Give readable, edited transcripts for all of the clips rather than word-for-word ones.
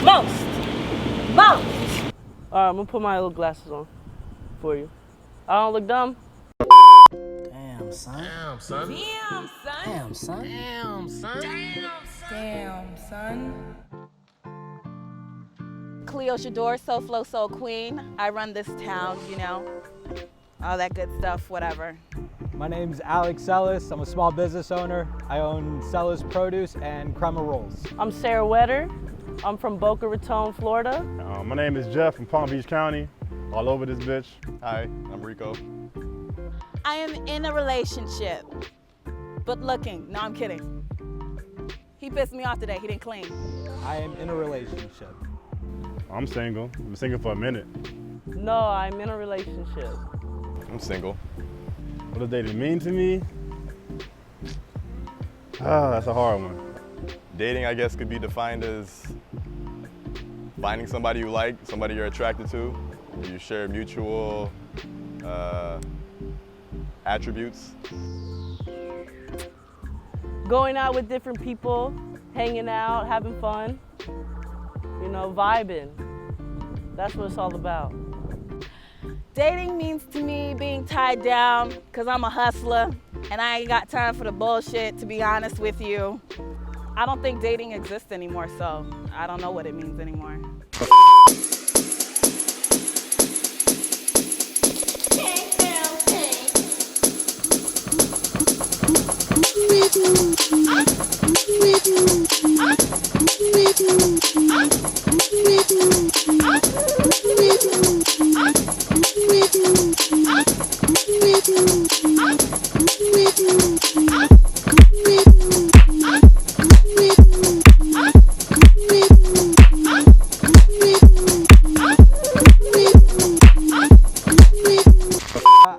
Most. Alright, I'm gonna put my little glasses on for you. I don't look dumb? Damn, son. Damn, son. Damn, son. Damn, son. Damn, son. Cleo Shador, Soul Flow Soul Queen. I run this town, you know, all that good stuff, whatever. My name's Alex Ellis. I'm a small business owner. I own Cella's Produce and Crema Rolls. I'm Sarah Wetter. I'm from Boca Raton, Florida. My name is Jeff from Palm Beach County. All over this bitch. Hi, I'm Rico. I am in a relationship, but looking. No, I'm kidding. He pissed me off today. He didn't clean. I am in a relationship. I'm single. I've been single for a minute. No, I'm in a relationship. I'm single. What does dating mean to me? That's a hard one. Dating, I guess, could be defined as finding somebody you like, somebody you're attracted to, you share mutual attributes. Going out with different people, hanging out, having fun, you know, vibing. That's what it's all about. Dating means to me being tied down, because I'm a hustler and I ain't got time for the bullshit, to be honest with you. I don't think dating exists anymore, so I don't know what it means anymore.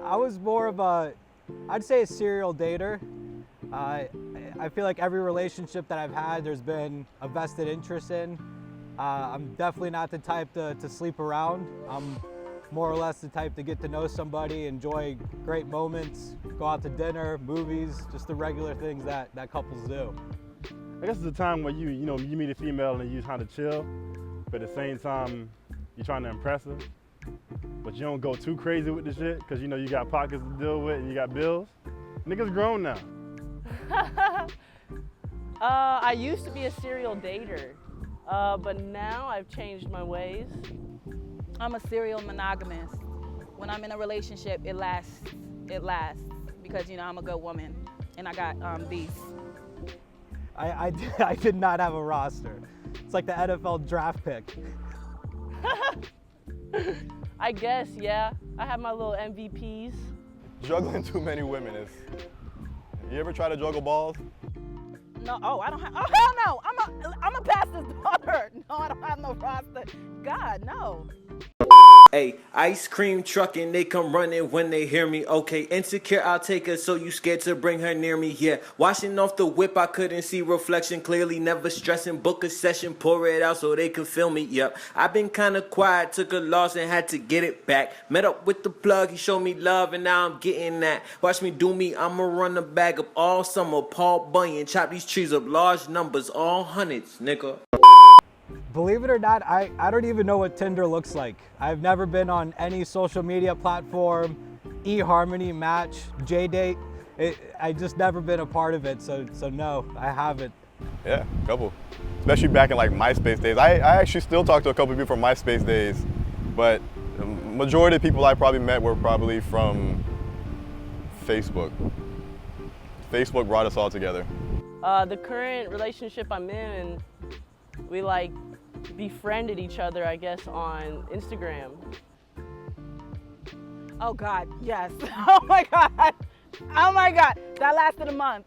I was more of I'd say a serial dater. I feel like every relationship that I've had, there's been a vested interest in. I'm definitely not the type to sleep around. I'm more or less the type to get to know somebody, enjoy great moments, go out to dinner, movies, just the regular things that couples do. I guess it's a time where you meet a female and you trying to chill, but at the same time, you're trying to impress her. But you don't go too crazy with the shit, because you know you got pockets to deal with and you got bills. Niggas grown now. I used to be a serial dater, but now I've changed my ways. I'm a serial monogamist. When I'm in a relationship, it lasts, because, you know, I'm a good woman and I got beef. I did not have a roster. It's like the NFL draft pick. I guess, yeah. I have my little MVPs. Juggling too many women is. You ever try to juggle balls? No, I don't have, oh hell no, I'm a pastor's daughter. No, I don't have no roster. God, no. Hey, ice cream trucking, they come running when they hear me. Okay, insecure, I'll take her, so you scared to bring her near me. Yeah, washing off the whip, I couldn't see reflection clearly. Never stressing, book a session, pour it out so they could feel me. Yep, I've been kinda quiet, took a loss and had to get it back. Met up with the plug, he showed me love and now I'm getting that. Watch me do me, I'ma run the bag up all summer. Paul Bunyan, chop these trees up, large numbers, all hundreds, nigga. Believe it or not, I don't even know what Tinder looks like. I've never been on any social media platform, eHarmony, Match, JDate. I just never been a part of it, so no, I haven't. Yeah, a couple. Especially back in like MySpace days. I actually still talk to a couple of people from MySpace days, but the majority of people I probably met were probably from Facebook. Facebook brought us all together. The current relationship I'm in, we like befriended each other, I guess, on Instagram. Oh God, yes. Oh my God. Oh my God. That lasted a month.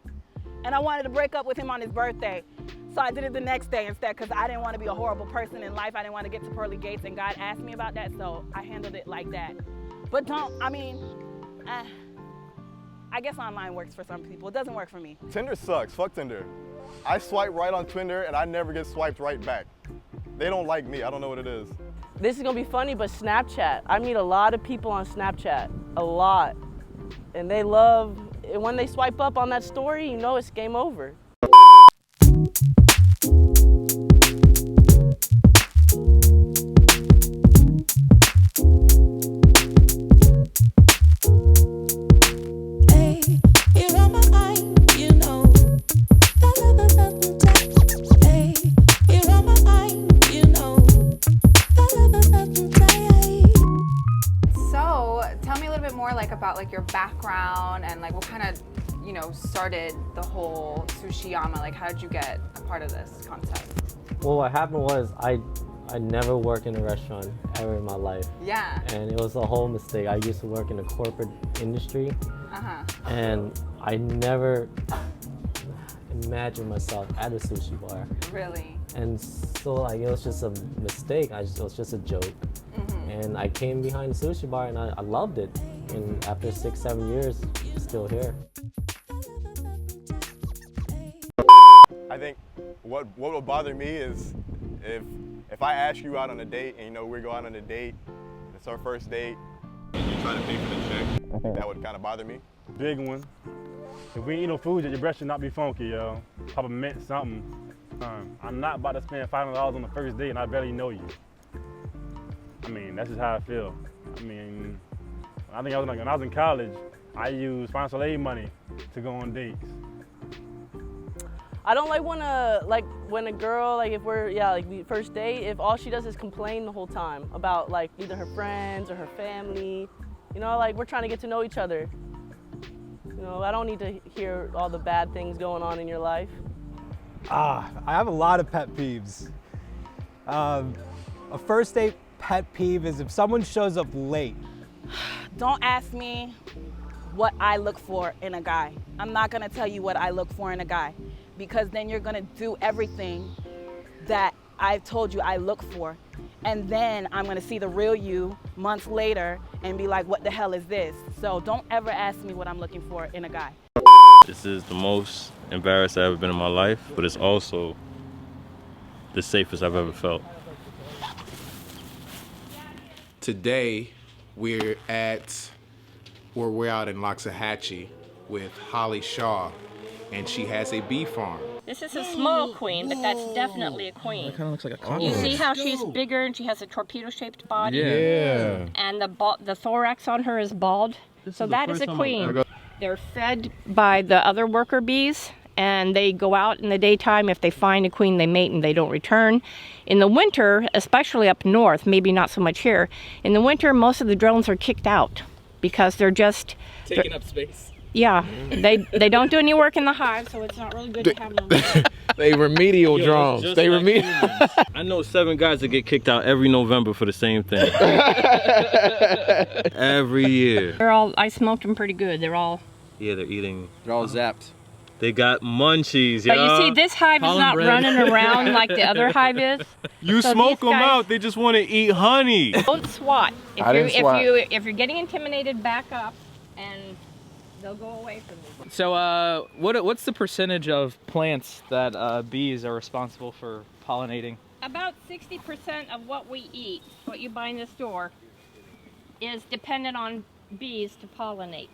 And I wanted to break up with him on his birthday. So I did it the next day instead, because I didn't want to be a horrible person in life. I didn't want to get to pearly gates, and God asked me about that, so I handled it like that. But I guess online works for some people. It doesn't work for me. Tinder sucks, fuck Tinder. I swipe right on Tinder and I never get swiped right back. They don't like me, I don't know what it is. This is gonna be funny, but Snapchat. I meet a lot of people on Snapchat, a lot. And they love, when they swipe up on that story, you know it's game over. a little bit more like about like your background and like what kind of, you know, started the whole Sushi Yama? Like how did you get a part of this concept? Well, what happened was I never worked in a restaurant ever in my life. Yeah. And it was a whole mistake. I used to work in the corporate industry. And I never imagined myself at a sushi bar. Really? And so like it was just a mistake. It was just a joke. And I came behind the sushi bar and I loved it. And after 6-7 years, still here. I think what would bother me is if I ask you out on a date and you know we go out on a date, it's our first date, and you try to pay for the check, I think that would kind of bother me. Big one. If we ain't eat no food, your breath should not be funky, yo. Papa meant something. I'm not about to spend $500 on the first date and I barely know you. I mean, that's just how I feel. I mean, I think when I was in college, I used financial aid money to go on dates. I don't like when a girl, like if we're, like the first date, if all she does is complain the whole time about like either her friends or her family, you know, like we're trying to get to know each other. You know, I don't need to hear all the bad things going on in your life. I have a lot of pet peeves. A first date pet peeve is if someone shows up late. Don't ask me what I look for in a guy. I'm not gonna tell you what I look for in a guy, because then you're gonna do everything that I've told you I look for. And then I'm gonna see the real you months later and be like, what the hell is this? So don't ever ask me what I'm looking for in a guy. This is the most embarrassed I've ever been in my life, but it's also the safest I've ever felt. Today, we're out in Loxahatchee with Holly Shaw, and she has a bee farm. This is a small queen, but that's definitely a queen. It kind of looks like a cockroach. You see how she's bigger and she has a torpedo-shaped body? Yeah. And the thorax on her is bald. So that is a queen. They're fed by the other worker bees, and they go out in the daytime. If they find a queen, they mate and they don't return. In the winter, especially up north, maybe not so much here, in the winter most of the drones are kicked out because they're just taking up space. Yeah, they don't do any work in the hive, so it's not really good to have them. They remedial drones. They remedial. I know 7 guys that get kicked out every November for the same thing. Every year. I smoked them pretty good. They're all. Yeah, they're eating. They're all zapped. They got munchies, But y'all. you see, this hive is not running around like the other hive is. You So smoke these them guys- out, they just want to eat honey. Don't swat. If you're getting intimidated, back up, and they'll go away from you. So what's the percentage of plants that bees are responsible for pollinating? About 60% of what we eat, what you buy in the store, is dependent on bees to pollinate.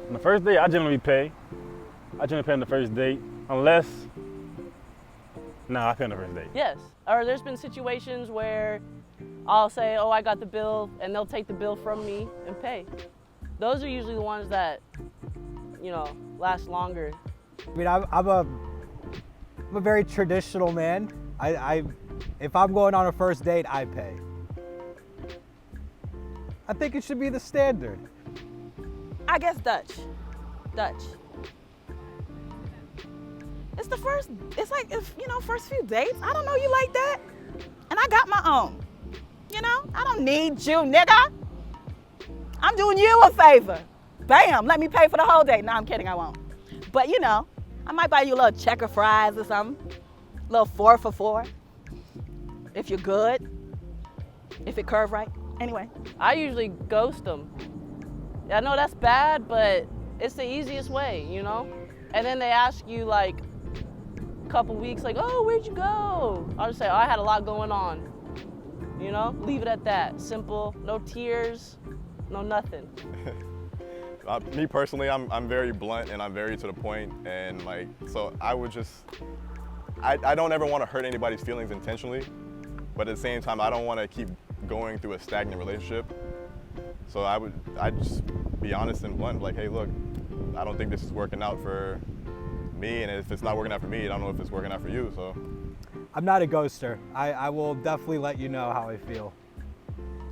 On the first date, I generally pay. I generally pay on the first date, unless, I pay on the first date. Yes, or there's been situations where I'll say, oh, I got the bill, and they'll take the bill from me and pay. Those are usually the ones that, you know, last longer. I mean, I'm a very traditional man. If I'm going on a first date, I pay. I think it should be the standard. I guess Dutch. It's like, first few dates, I don't know you like that. And I got my own. You know, I don't need you, nigga. I'm doing you a favor. Bam, let me pay for the whole day. No, I'm kidding, I won't. But I might buy you a little checker fries or something. A little 4 for $4. If you're good. If it curve right. Anyway. I usually ghost them. I know that's bad, but it's the easiest way, you know? And then they ask you like a couple weeks, like, oh, where'd you go? I'll just say, oh, I had a lot going on. You know, leave it at that. Simple, no tears, no nothing. Me personally, I'm very blunt and I'm very to the point, and so I would just, I don't ever want to hurt anybody's feelings intentionally, but at the same time, I don't want to keep going through a stagnant relationship. So I'd just be honest and blunt, like, hey, look, I don't think this is working out for me, and if it's not working out for me, I don't know if it's working out for you, so. I'm not a ghoster. I will definitely let you know how I feel.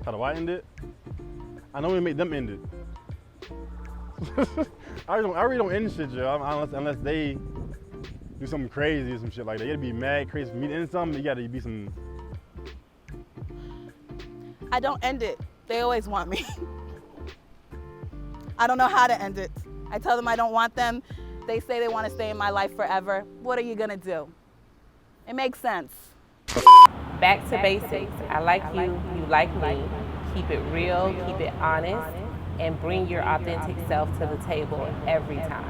How do I end it? I normally make them end it. I really don't end shit, yo, unless they do something crazy or some shit like that. You gotta be mad crazy for me to end something. You gotta be some. I don't end it. They always want me. I don't know how to end it. I tell them I don't want them. They say they want to stay in my life forever. What are you gonna do? It makes sense. Back to basics. I like you, you like me. Keep it real, keep it honest, and bring your authentic self to the table every time.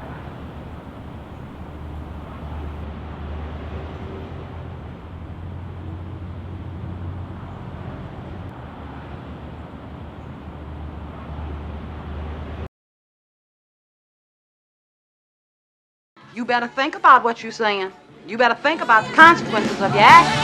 You better think about what you're saying. You better think about the consequences of your actions.